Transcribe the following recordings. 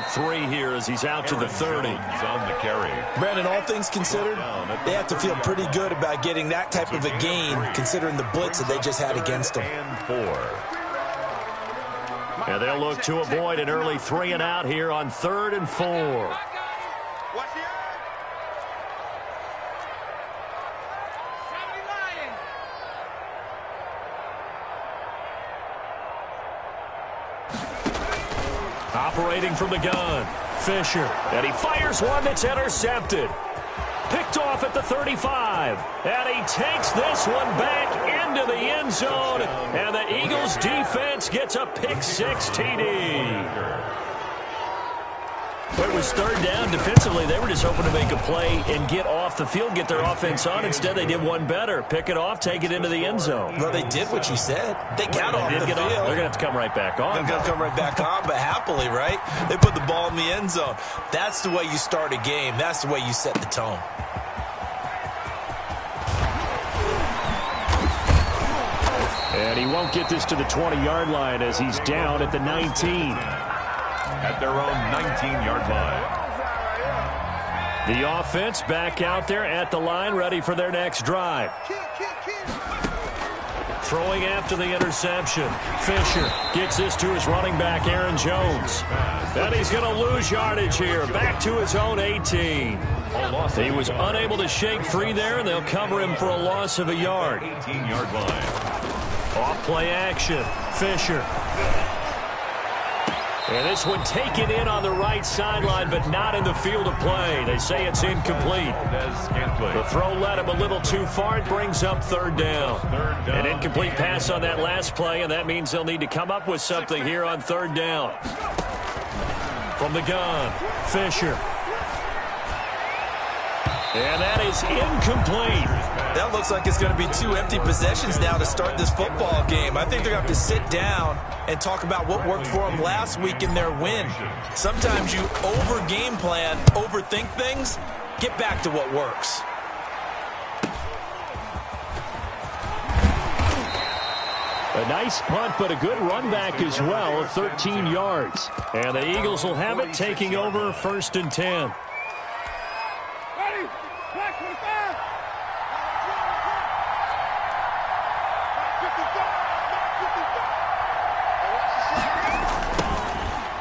of 3 here as he's out to the 30. He's on the carry. Brandon, all things considered, they have to feel pretty good about getting that type of a gain, considering the blitz that they just had against them. And 4. And they'll look to avoid an early 3 and out here on 3rd and 4. Operating from the gun, Fisher, and he fires one that's intercepted. Picked off at the 35, and he takes this one back into the end zone, and the Eagles defense gets a pick-6 TD. But it was 3rd down. Defensively, they were just hoping to make a play and get off the field, get their offense on. Instead, they did one better. Pick it off, take it into the end zone. Well, they did what you said. They got off the field. They're going to have to come right back on. They're going to come right back on, but happily, right? They put the ball in the end zone. That's the way you start a game. That's the way you set the tone. And he won't get this to the 20-yard line as he's down at the 19. At their own 19-yard line. The offense back out there at the line, ready for their next drive. Throwing after the interception. Fisher gets this to his running back, Aaron Jones. Then he's going to lose yardage here. Back to his own 18. He was unable to shake free there, and they'll cover him for a loss of a yard. 18-yard line. Off play action. Fisher. And this one taken in on the right sideline, but not in the field of play. They say it's incomplete. The throw led him a little too far. It brings up 3rd down. An incomplete pass on that last play, and that means they'll need to come up with something here on 3rd down. From the gun, Fisher. And that is incomplete. That looks like it's going to be 2 empty possessions now to start this football game. I think they're going to have to sit down and talk about what worked for them last week in their win. Sometimes you over-game plan, overthink things. Get back to what works. A nice punt, but a good run back as well of 13 yards. And the Eagles will have it, taking over 1st and 10.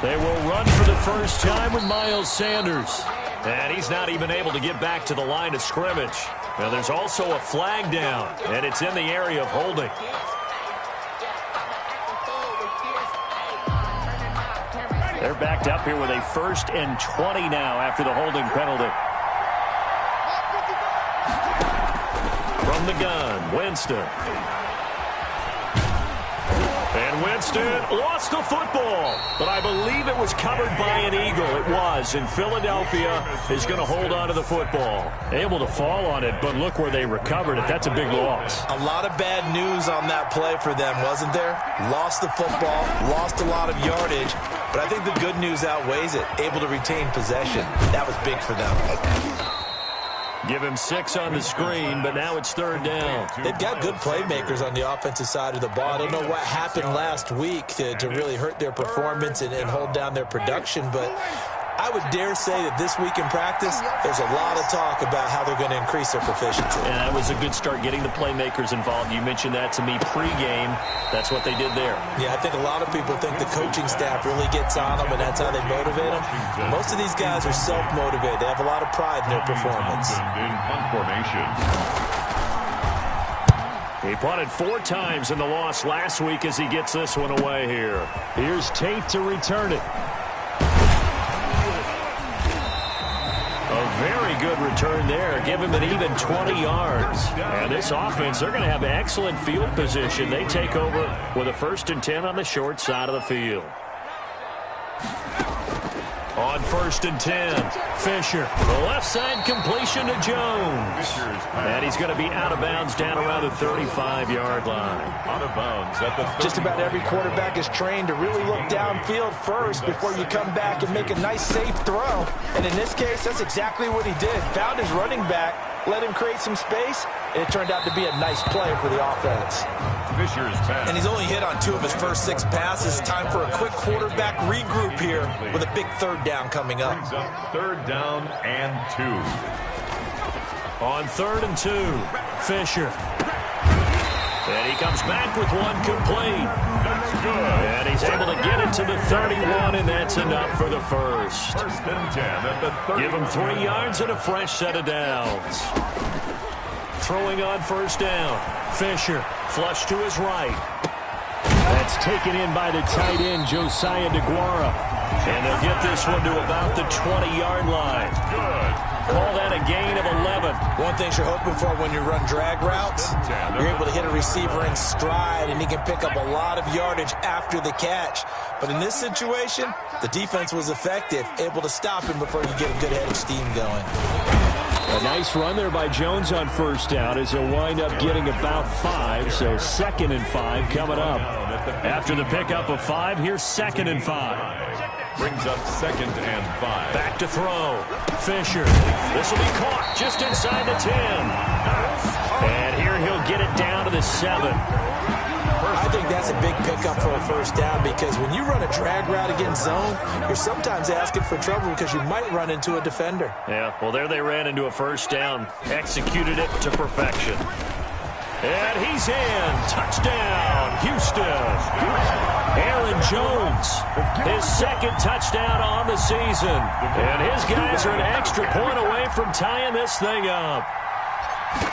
They will run for the first time with Miles Sanders. And he's not even able to get back to the line of scrimmage. Now there's also a flag down, and it's in the area of holding. They're backed up here with a 1st and 20 now after the holding penalty. From the gun, Winston. And Winston lost the football, but I believe it was covered by an Eagle. It was, and Philadelphia is going to hold on to the football. Able to fall on it, but look where they recovered it. That's a big loss. A lot of bad news on that play for them, wasn't there? Lost the football, lost a lot of yardage, but I think the good news outweighs it. Able to retain possession. That was big for them. Give him 6 on the screen, but now it's 3rd down. They've got good playmakers on the offensive side of the ball. I don't know what happened last week to really hurt their performance and hold down their production, but I would dare say that this week in practice, there's a lot of talk about how they're going to increase their proficiency. And that was a good start, getting the playmakers involved. You mentioned that to me pregame. That's what they did there. Yeah, I think a lot of people think the coaching staff really gets on them, and that's how they motivate them. Most of these guys are self-motivated. They have a lot of pride in their performance. In punt formation. He punted 4 times in the loss last week as he gets this one away here. Here's Tate to return it. A very good return there. Give him an even 20 yards. And this offense, they're going to have excellent field position. They take over with a 1st and 10 on the short side of the field. On 1st and 10, Fisher. The left side completion to Jones. And he's going to be out of bounds down around the 35-yard line. Out of bounds at the Just about every quarterback is trained to really look downfield first before you come back and make a nice, safe throw. And in this case, that's exactly what he did. Found his running back, let him create some space, and it turned out to be a nice play for the offense. Fisher's pass. And he's only hit on 2 of his first 6 passes. Time for a quick quarterback regroup here with a big 3rd down coming up. Brings up 3rd down and 2. On 3rd and 2, Fisher. And he comes back with one complete. That's good. And he's able to get it to the 31, and that's enough for the first. 1st and 10 at the 30. Give him 3 yards and a fresh set of downs. Throwing on 1st down. Fisher, flush to his right. That's taken in by the tight end, Josiah DeGuara. And they'll get this one to about the 20-yard line. Good. Call that a gain of 11. One thing you're hoping for when you run drag routes, you're able to hit a receiver in stride, and he can pick up a lot of yardage after the catch. But in this situation, the defense was effective, able to stop him before you get a good head of steam going. A nice run there by Jones on 1st down as he'll wind up getting about 5, so 2nd and 5 coming up. After the pickup of 5, here's 2nd and 5. Brings up 2nd and 5. Back to throw. Fisher. This will be caught just inside the 10. And here he'll get it down to the 7. I think that's a big pickup for a 1st down, because when you run a drag route against zone, you're sometimes asking for trouble because you might run into a defender. Yeah, well, there they ran into a 1st down. Executed it to perfection. And he's in. Touchdown, Houston. Aaron Jones, his 2nd touchdown on the season. And his guys are an extra point away from tying this thing up.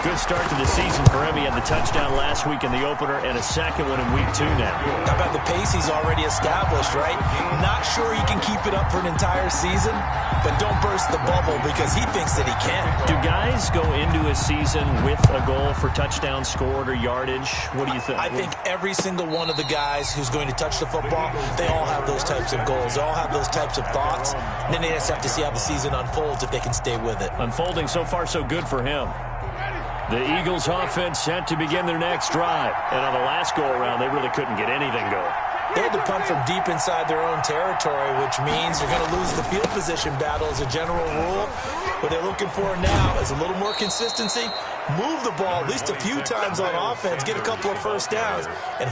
Good start to the season for him. He had the touchdown last week in the opener and a 2nd one in week 2 now. How about the pace he's already established, right? Not sure he can keep it up for an entire season, but don't burst the bubble because he thinks that he can. Do guys go into a season with a goal for touchdown scored or yardage? What do you think? I think every single one of the guys who's going to touch the football, they all have those types of goals. They all have those types of thoughts. And then they just have to see how the season unfolds if they can stay with it. Unfolding so far so good for him. The Eagles offense set to begin their next drive. And on the last go-around, they really couldn't get anything going. They had to punt from deep inside their own territory, which means you're going to lose the field position battle as a general rule. What they're looking for now is a little more consistency, move the ball at least a few times on offense, get a couple of 1st downs, and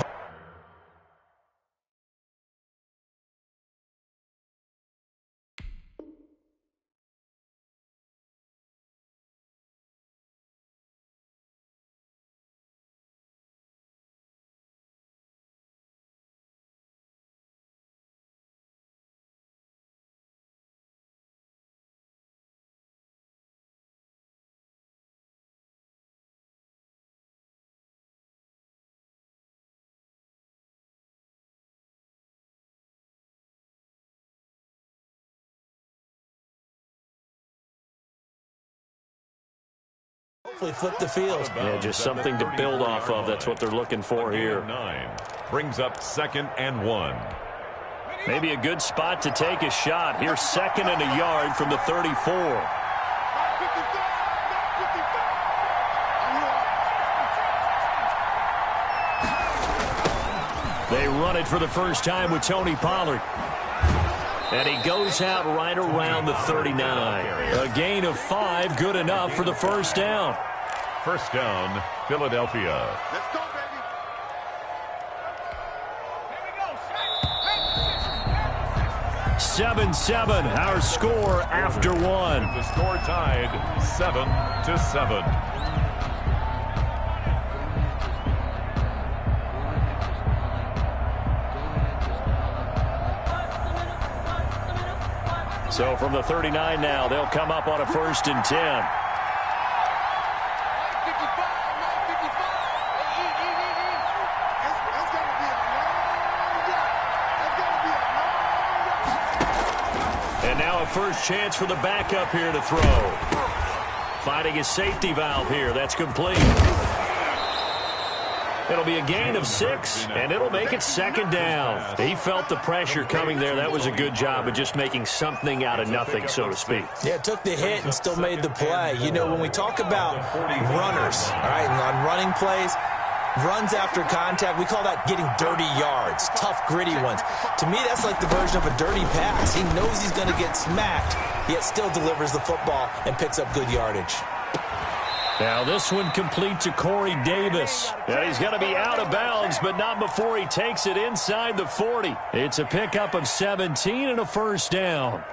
hopefully flip the field. Yeah, just something to build off of. That's what they're looking for here. 9. Brings up 2nd and 1. Maybe a good spot to take a shot. Here's 2nd and a yard from the 34. They run it for the first time with Tony Pollard. And he goes out right around the 39. A gain of 5, good enough for the 1st down. 1st down, Philadelphia. Let's go, baby. 7-7, our score after 1. The score tied 7-7. So from the 39 now, they'll come up on a 1st and 10. And now a first chance for the backup here to throw. Finding his safety valve here. That's complete. It'll be a gain of 6, and it'll make it 2nd down. He felt the pressure coming there. That was a good job of just making something out of nothing, so to speak. Yeah, took the hit and still made the play. You know, when we talk about runners, all right, and on running plays, runs after contact, we call that getting dirty yards, tough, gritty ones. To me, that's like the version of a dirty pass. He knows he's going to get smacked, yet still delivers the football and picks up good yardage. Now this one complete to Corey Davis. And he's going to be out of bounds, but not before he takes it inside the 40. It's a pickup of 17 and a first down.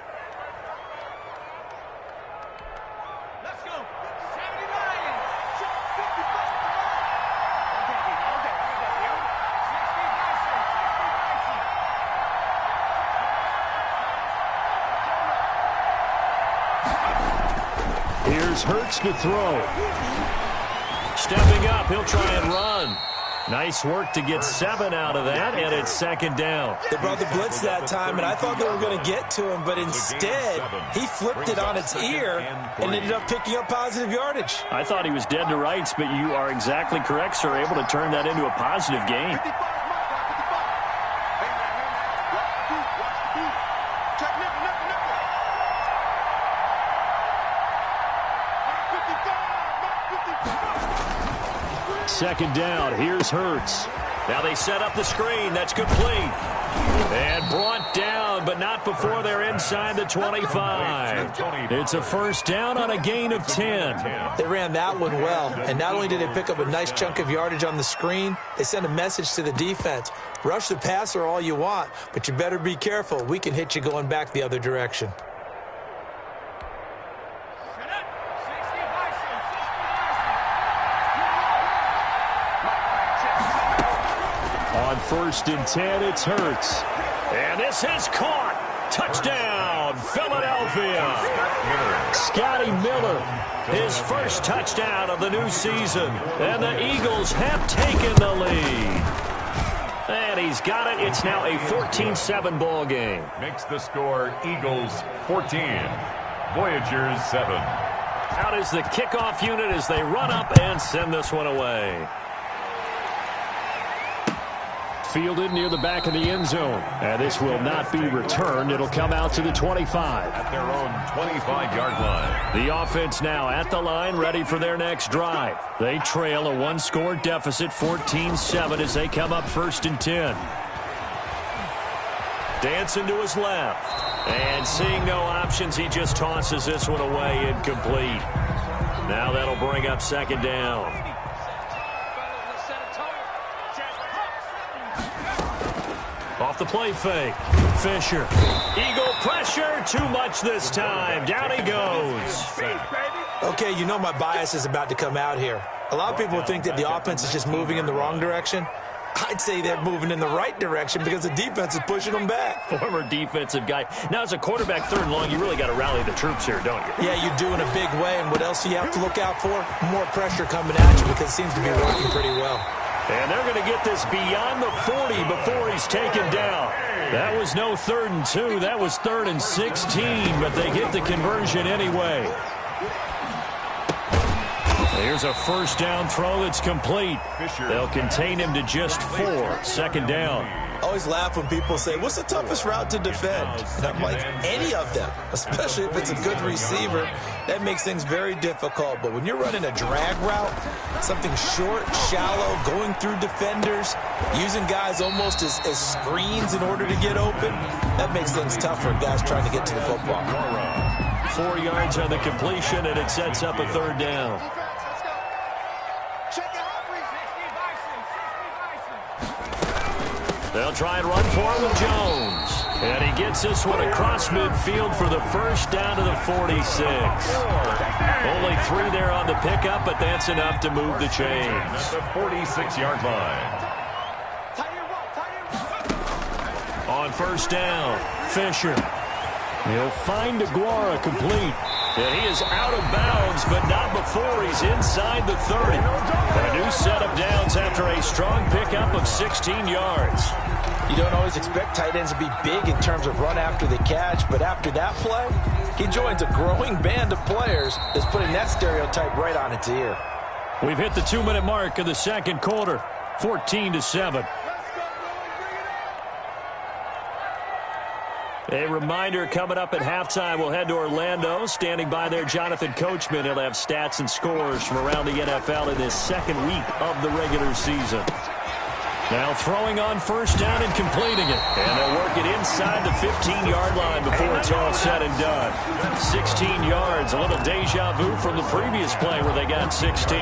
Here's Hurts to throw. Stepping up, he'll try and run. Nice work to get 7 out of that, and it's second down. They brought the blitz that time, and I thought they were going to get to him, but instead, he flipped it on its ear and ended up picking up positive yardage. I thought he was dead to rights, but you are exactly correct, sir, able to turn that into a positive gain. Second down, here's Hurts. Now they set up the screen, that's complete. And brought down, but not before they're inside the 25. It's a first down on a gain of 10. They ran that one well, and not only did they pick up a nice chunk of yardage on the screen, they sent a message to the defense. Rush the passer all you want, but you better be careful. We can hit you going back the other direction. On 1st and 10, it's Hurts. And this is caught. Touchdown, Philadelphia. Scotty Miller, his first touchdown of the new season. And the Eagles have taken the lead. And he's got it. It's now a 14-7 ball game. Makes the score Eagles 14, Voyagers 7. Out is the kickoff unit as they run up and send this one away. Fielded near the back of the end zone. And this will not be returned. It'll come out to the 25. At their own 25-yard line. The offense now at the line, ready for their next drive. They trail a one-score deficit, 14-7, as they come up 1st and 10. Dancing to his left. And seeing no options, he just tosses this one away, incomplete. Now that'll bring up second down. Off the play fake. Fisher. Eagle pressure. Too much this time. Down he goes. Okay, you know my bias is about to come out here. A lot of people think that the offense is just moving in the wrong direction. I'd say they're moving in the right direction because the defense is pushing them back. Former defensive guy. Now, as a quarterback 3rd and long, you really got to rally the troops here, don't you? Yeah, you do in a big way. And what else do you have to look out for? More pressure coming at you because it seems to be working pretty well. And they're going to get this beyond the 40 before he's taken down. That was no 3rd and 2. That was 3rd and 16, but they get the conversion anyway. Here's a first down throw that's complete. They'll contain him to just 4. Second down. I always laugh when people say, what's the toughest route to defend? And I'm like, any of them, especially if it's a good receiver. That makes things very difficult. But when you're running a drag route, something short, shallow, going through defenders, using guys almost as screens in order to get open, that makes things tough for guys trying to get to the football. 4 yards on the completion, and it sets up a 3rd down. They'll try and run for him with Jones. And he gets this one across midfield for the first down to the 46. Only 3 there on the pickup, but that's enough to move the chains. At the 46-yard line. On first down, Fisher. He'll find Aguara complete. And he is out of bounds, but not before he's inside the 30. A new set of downs after a strong pickup of 16 yards. You don't always expect tight ends to be big in terms of run after the catch, but after that play, he joins a growing band of players that's putting that stereotype right on its ear. We've hit the 2-minute mark of the second quarter, 14-7. A reminder coming up at halftime, we'll head to Orlando. Standing by there, Jonathan Coachman. He'll have stats and scores from around the NFL in this second week of the regular season. Now throwing on first down and completing it. And they'll work it inside the 15-yard line before it's all said and done. 16 yards, a little deja vu from the previous play where they got 16.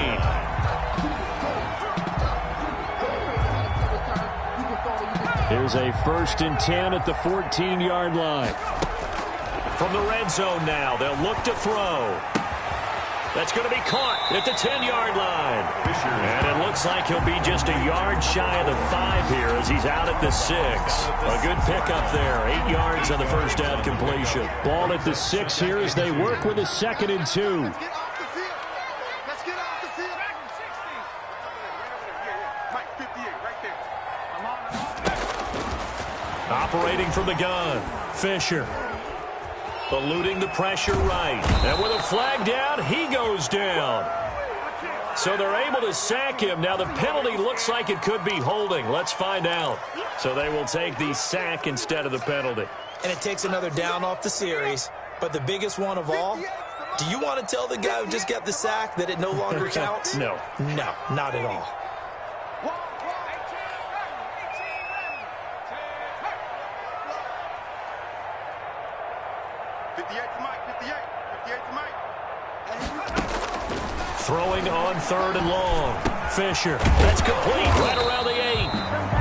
Here's a 1st and 10 at the 14-yard line. From the red zone now, they'll look to throw. That's going to be caught at the 10-yard line. And it looks like he'll be just a yard shy of the 5 here as he's out at the 6. A good pickup there. 8 yards on the first down completion. Ball at the 6 here as they work with a 2nd and 2. Operating from the gun, Fisher. Eluding the pressure right. And with a flag down, he goes down. So they're able to sack him. Now the penalty looks like it could be holding. Let's find out. So they will take the sack instead of the penalty. And it takes another down off the series. But the biggest one of all, do you want to tell the guy who just got the sack that it no longer counts? No. No, not at all. Throwing on 3rd and long. Fisher. That's complete right around the 8.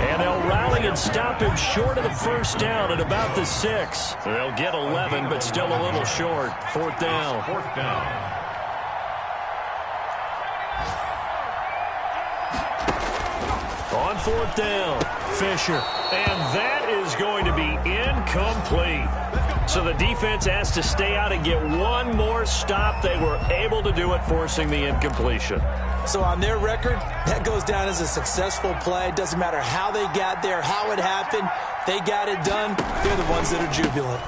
And they'll rally and stop him short of the first down at about the 6. They'll get 11, but still a little short. 4th down. 4th down. On 4th down, Fisher. And that is going to be incomplete. So the defense has to stay out and get one more stop. They were able to do it, forcing the incompletion. So on their record, that goes down as a successful play. It doesn't matter how they got there, how it happened. They got it done. They're the ones that are jubilant.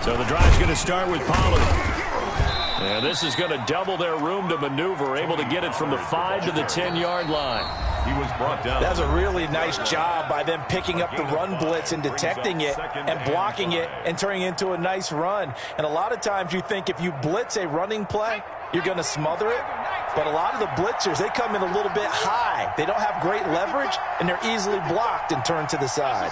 So the drive's going to start with Pollard. And this is going to double their room to maneuver, able to get it from the 5 to the 10-yard line. He was brought down. That was a really nice job by them picking up the run blitz and detecting it and blocking it and turning it into a nice run. And a lot of times you think if you blitz a running play, you're going to smother it. But a lot of the blitzers, they come in a little bit high. They don't have great leverage, and they're easily blocked and turned to the side.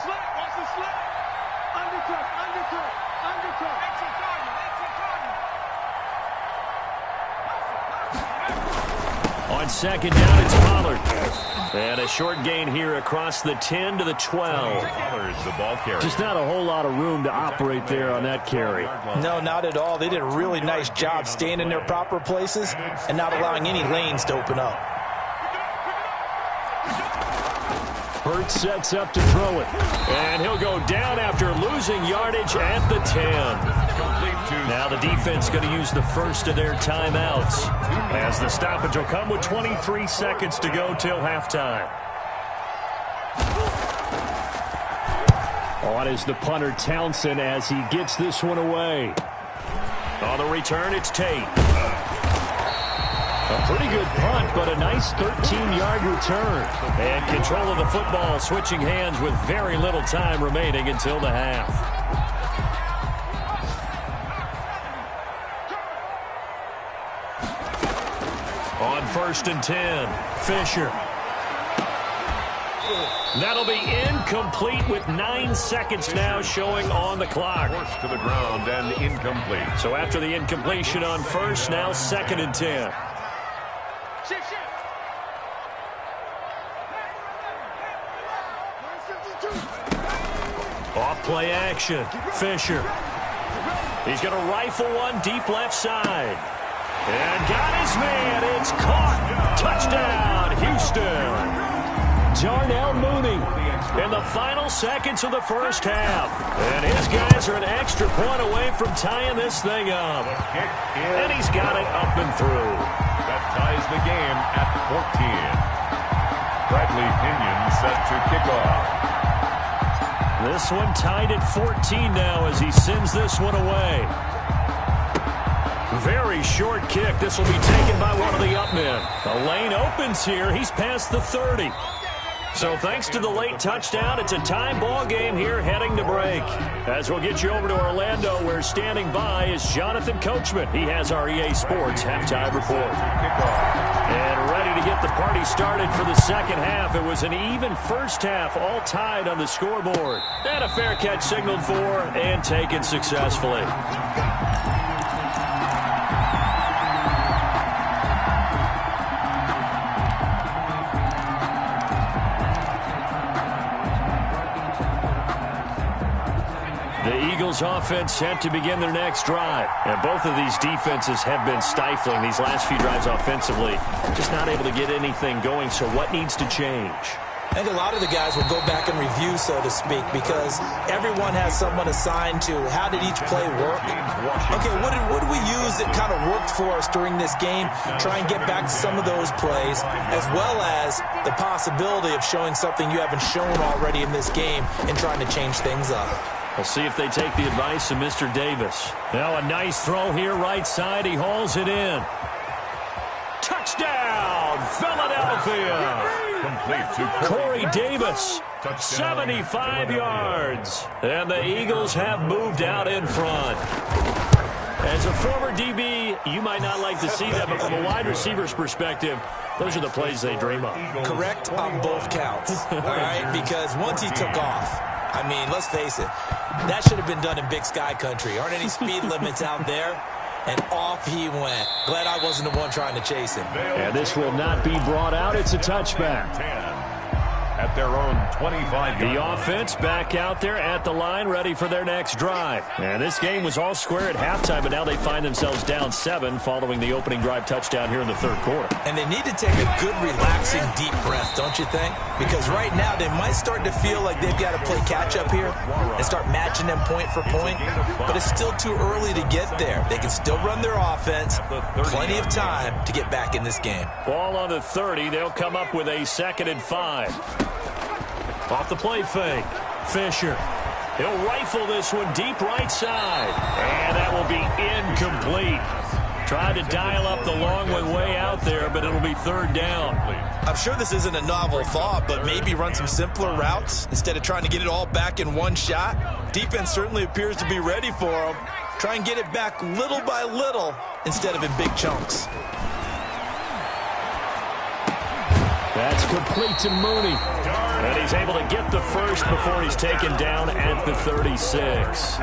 On 2nd down, it's Pollard. And a short gain here across the 10 to the 12. Pollard's the ball carrier. Just not a whole lot of room to operate there on that carry. No, not at all. They did a really nice job staying in their proper places and not allowing any lanes to open up. Hurts sets up to throw it. And he'll go down after losing yardage at the 10. Now the defense going to use the first of their timeouts, as the stoppage will come with 23 seconds to go till halftime. On is the punter Townsend as he gets this one away. On the return, it's Tate. A pretty good punt, but a nice 13-yard return. And control of the football switching hands with very little time remaining until the half. On 1st and 10, Fisher. That'll be incomplete with 9 seconds now showing on the clock. Forced to the ground and incomplete. So after the incompletion on 1st, now 2nd and 10. Off play action, Fisher. He's going to rifle one deep left side. And got his man. It's caught. Touchdown, Houston. Darnell Mooney in the final seconds of the first half. And his guys are an extra point away from tying this thing up. And he's got it up and through. That ties the game at 14. Bradley Pinion set to kick off. This one tied at 14 now as he sends this one away. Very short kick. This will be taken by one of the up men. The lane opens here. He's past the 30. So thanks to the late touchdown, it's a tie ball game here heading to break. As we'll get you over to Orlando, where standing by is Jonathan Coachman. He has our EA Sports halftime report. And ready to get the party started for the second half. It was an even first half, all tied on the scoreboard. And a fair catch signaled for and taken successfully. The Eagles offense set to begin their next drive. And both of these defenses have been stifling these last few drives offensively. Just not able to get anything going. So what needs to change? I think a lot of the guys will go back and review, so to speak, because everyone has someone assigned to how did each play work. Okay, what did we use that kind of worked for us during this game? Try and get back to some of those plays, as well as the possibility of showing something you haven't shown already in this game and trying to change things up. We'll see if they take the advice of Mr. Davis. Now a nice throw here right side. He hauls it in. Touchdown, Philadelphia! Complete to Corey Davis, 75 yards. And the Eagles have moved out in front. As a former DB, you might not like to see that, but from a wide receiver's perspective, those are the plays they dream of. Correct on both counts, all right? Because once he took off, I mean, let's face it, that should have been done in Big Sky country. Aren't any speed limits out there? And off he went. Glad I wasn't the one trying to chase him. And this will not be brought out. It's a touchback. 10 at their own 25-yard line. The offense back out there at the line, ready for their next drive. And this game was all square at halftime, but now they find themselves down 7 following the opening drive touchdown here in the third quarter. And they need to take a good, relaxing, deep breath, don't you think? Because right now they might start to feel like they've got to play catch-up here and start matching them point for point. But it's still too early to get there. They can still run their offense. Plenty of time to get back in this game. Ball on the 30. They'll come up with a 2nd and 5. Off the play fake. Fisher. He'll rifle this one deep right side. And that will be incomplete. Tried to dial up the long one way out there, but it'll be 3rd down. I'm sure this isn't a novel thought, but maybe run some simpler routes instead of trying to get it all back in one shot. Defense certainly appears to be ready for them. Try and get it back little by little instead of in big chunks. That's complete to Mooney. And he's able to get the first before he's taken down at the 36.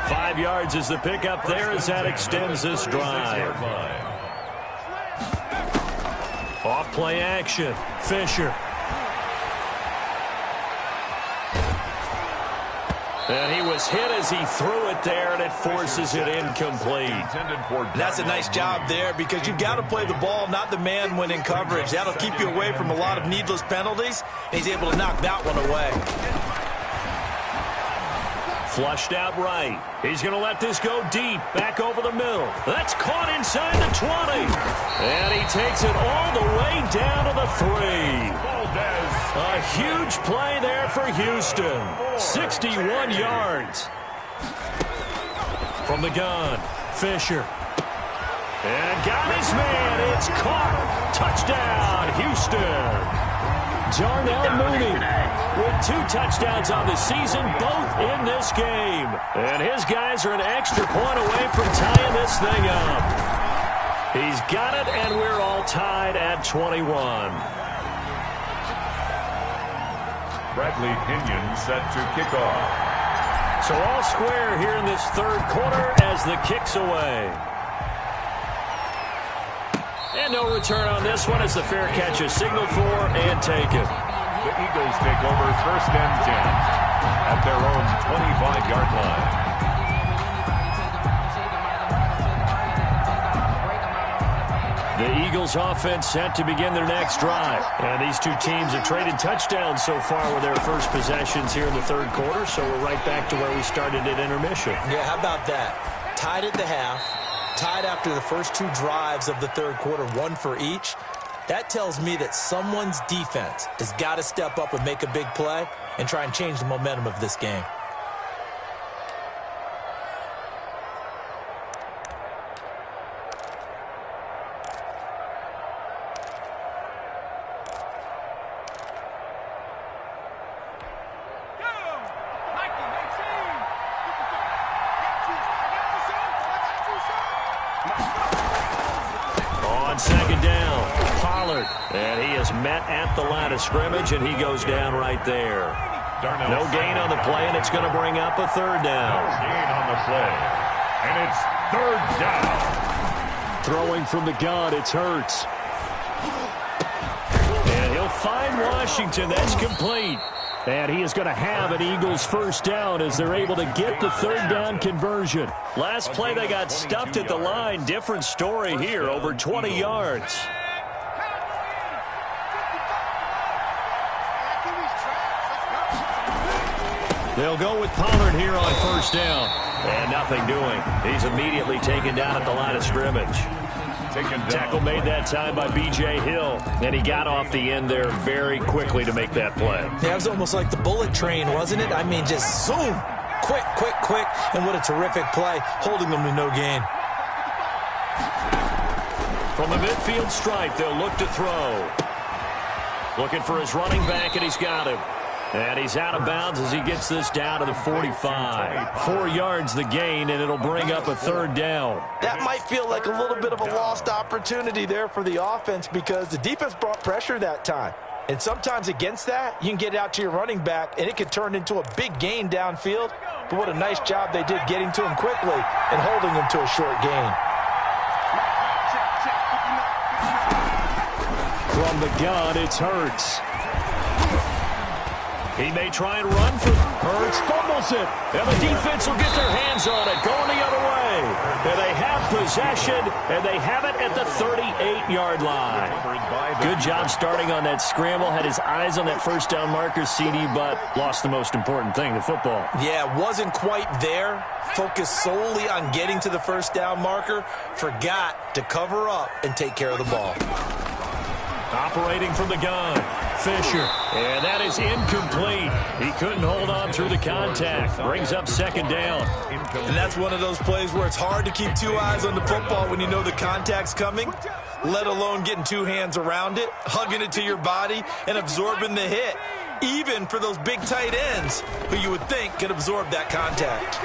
5 yards is the pickup there as that extends this drive. Off play action. Fisher. And he was hit as he threw it there, and it forces it incomplete. That's a nice job there because you've got to play the ball, not the man when in coverage. That'll keep you away from a lot of needless penalties. He's able to knock that one away. Flushed out right. He's going to let this go deep, back over the middle. That's caught inside the 20. And he takes it all the way down to the 3. A huge play there for Houston. 61 yards. From the gun, Fisher. And got his man. It's caught. Touchdown, Houston. Darnell Mooney with 2 touchdowns on the season, both in this game. And his guys are an extra point away from tying this thing up. He's got it, and we're all tied at 21. Bradley Pinion set to kick off. So all square here in this third quarter as the kick's away. And no return on this one as the fair catch is signaled for and taken. The Eagles take over 1st and 10 at their own 25-yard line. The Eagles offense set to begin their next drive. And these two teams have traded touchdowns so far with their first possessions here in the third quarter. So we're right back to where we started at intermission. Yeah, how about that? Tied at the half. Tied after the first 2 drives of the third quarter, 1 for each. That tells me that someone's defense has got to step up and make a big play and try and change the momentum of this game. On second down, Pollard. And he is met at the line of scrimmage, and he goes down right there. No gain on the play, and it's going to bring up a third down. No gain on the play, and it's third down. Throwing from the gun, it's Hurts. And he'll find Washington. That's complete. And he is going to have an Eagles first down as they're able to get the third down conversion. Last play, they got stuffed at the line. Different story here, over 20 yards. They'll go with Pollard here on first down. And nothing doing. He's immediately taken down at the line of scrimmage. Tackle made that time by B.J. Hill. And he got off the end there very quickly to make that play. Yeah, it was almost like the bullet train, wasn't it? I mean, just zoom. Quick, quick, quick. And what a terrific play, holding them to no gain. From the midfield stripe, they'll look to throw. Looking for his running back, and he's got him. And he's out of bounds as he gets this down to the 45. 4 yards the gain, and it'll bring up a third down. That might feel like a little bit of a lost opportunity there for the offense because the defense brought pressure that time. And sometimes against that, you can get out to your running back, and it could turn into a big gain downfield. But what a nice job they did getting to him quickly and holding him to a short gain. From the gun, it's Hurts. He may try and run for Hurts, fumbles it. And the defense will get their hands on it, going the other way. And they have possession, and they have it at the 38-yard line. Good job starting on that scramble. Had his eyes on that first down marker, CD, but lost the most important thing, the football. Yeah, wasn't quite there. Focused solely on getting to the first down marker. Forgot to cover up and take care of the ball. Operating from the gun, Fisher. And that is incomplete. He couldn't hold on through the contact. Brings up second down. And that's one of those plays where it's hard to keep 2 eyes on the football when you know the contact's coming, let alone getting 2 hands around it, hugging it to your body, and absorbing the hit, even for those big tight ends who you would think could absorb that contact.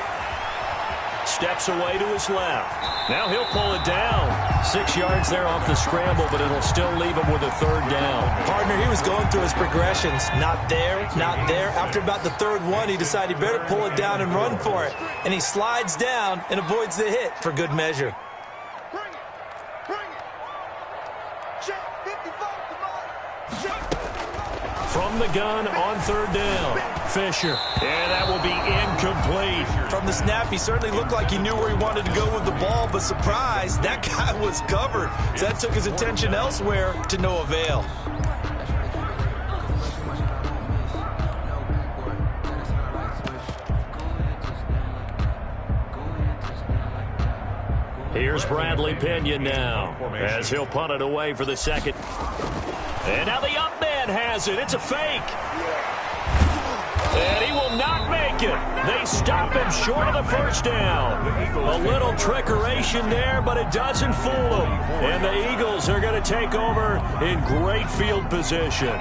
Steps away to his left. Now he'll pull it down. 6 yards there off the scramble, but it'll still leave him with a third down. Partner, he was going through his progressions. Not there, not there. After about the third one, he decided he better pull it down and run for it. And he slides down and avoids the hit for good measure. From the gun on third down, Fisher. And that will be incomplete. From the snap, he certainly looked like he knew where he wanted to go with the ball, but surprise, that guy was covered. So that took his attention elsewhere to no avail. Here's Bradley Pinion now as he'll punt it away for the second. And now the up man has it. It's a fake. And he will not make it. They stop him short of the first down. A little trickeration there, but it doesn't fool them. And the Eagles are going to take over in great field position.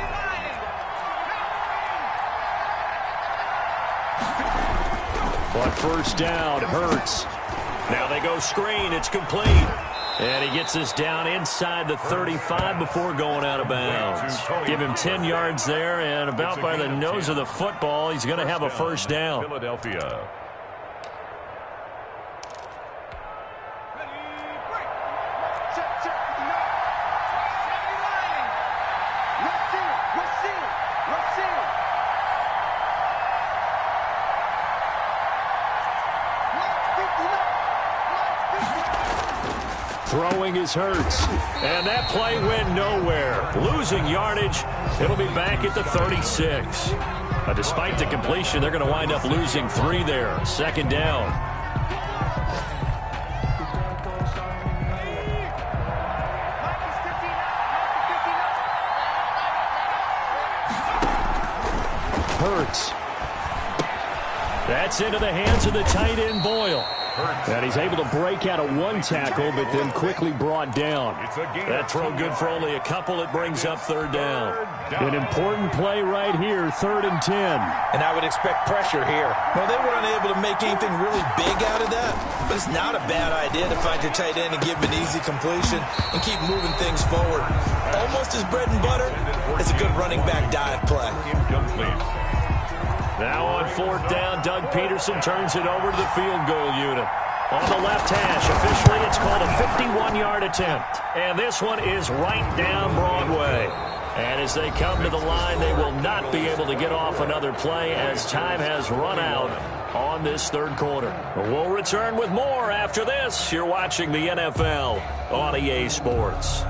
But first down, Hurts. Now they go screen. It's complete. And he gets this down inside the 35 before going out of bounds. Give him 10 yards there, and about by the nose of the football, he's going to have a first down. Philadelphia. Throwing is Hurts. And that play went nowhere. Losing yardage. It'll be back at the 36. Despite the completion, they're going to wind up losing 3 there. Second down. Hurts. That's into the hands of the tight end, Boyle. And he's able to break out of one tackle, but then quickly brought down. That throw good for only a couple. It brings up third down. An important play right here, 3rd and 10. And I would expect pressure here. Well, they were unable to make anything really big out of that, but it's not a bad idea to find your tight end and give him an easy completion and keep moving things forward. Almost as bread and butter as a good running back dive play. Now on 4th down, Doug Peterson turns it over to the field goal unit. On the left hash, officially it's called a 51-yard attempt. And this one is right down Broadway. And as they come to the line, they will not be able to get off another play as time has run out on this 3rd quarter. We'll return with more after this. You're watching the NFL on EA Sports.